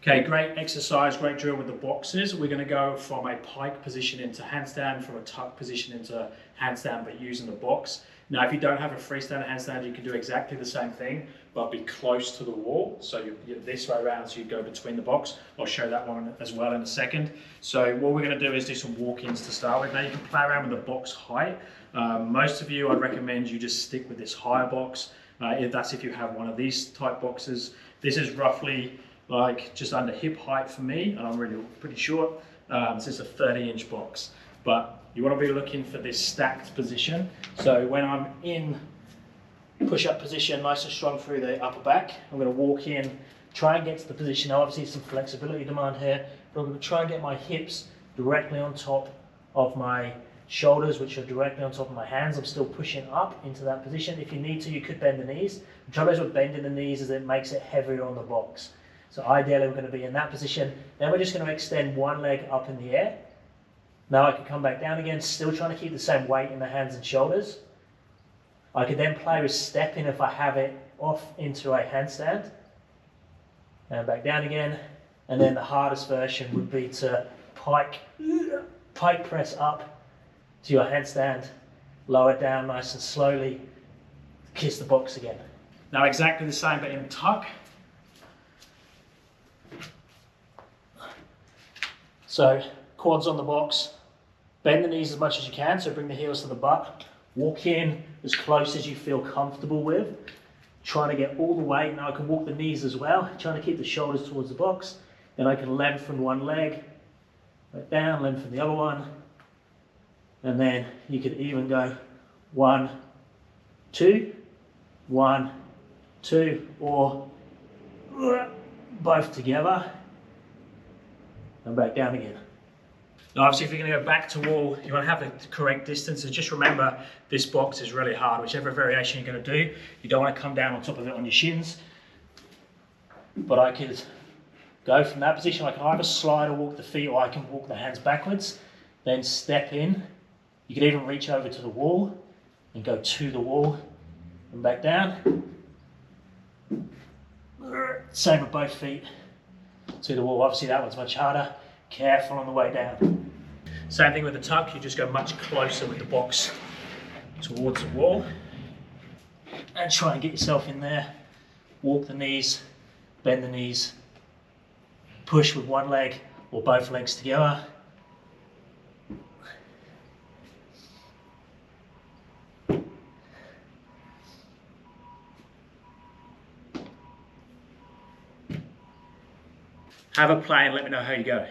Okay, great exercise, great drill with the boxes. We're going to go from a pike position into handstand, from a tuck position into handstand, but using the box. Now, if you don't have a freestanding handstand, you can do exactly the same thing, but be close to the wall. So you're this way around, so you go between the box. I'll show that one as well in a second. So what we're going to do is do some walk-ins to start with. Now, you can play around with the box height. Most of you, I'd recommend you just stick with this higher box. That's if you have one of these type boxes. This is roughly like just under hip height for me, and I'm really pretty short. This is a 30-inch box, but you want to be looking for this stacked position. So when I'm in push-up position, nice and strong through the upper back, I'm going to walk in, try and get to the position. Now, obviously some flexibility demand here, but I'm going to try and get my hips directly on top of my shoulders, which are directly on top of my hands. I'm still pushing up into that position. If you need to, you could bend the knees. The trouble is with bending the knees is it makes it heavier on the box. So ideally we're going to be in that position. Then we're just going to extend one leg up in the air. Now I can come back down again, still trying to keep the same weight in the hands and shoulders. I could then play with stepping if I have it off into a handstand. And back down again. And then the hardest version would be to pike press up to your handstand, lower it down nice and slowly, kiss the box again. Now exactly the same, but in tuck. So quads on the box, bend the knees as much as you can, so bring the heels to the butt, walk in as close as you feel comfortable with, trying to get all the weight. Now I can walk the knees as well, trying to keep the shoulders towards the box, then I can lengthen one leg, right down, lengthen the other one, and then you could even go 1, 2, 1, 2, or both together, and back down again. Now obviously if you're going to go back to wall, you want to have the correct distance, and just remember this box is really hard. Whichever variation you're going to do, you don't want to come down on top of it on your shins. But I could go from that position, I can either slide or walk the feet, or I can walk the hands backwards, then step in. You could even reach over to the wall and go to the wall and back down. Same with both feet to the wall. Obviously that one's much harder. Careful on the way down. Same thing with the tuck, you just go much closer with the box towards the wall and try and get yourself in there. Walk the knees, bend the knees, push with one leg or both legs together. Have a play and let me know how you go.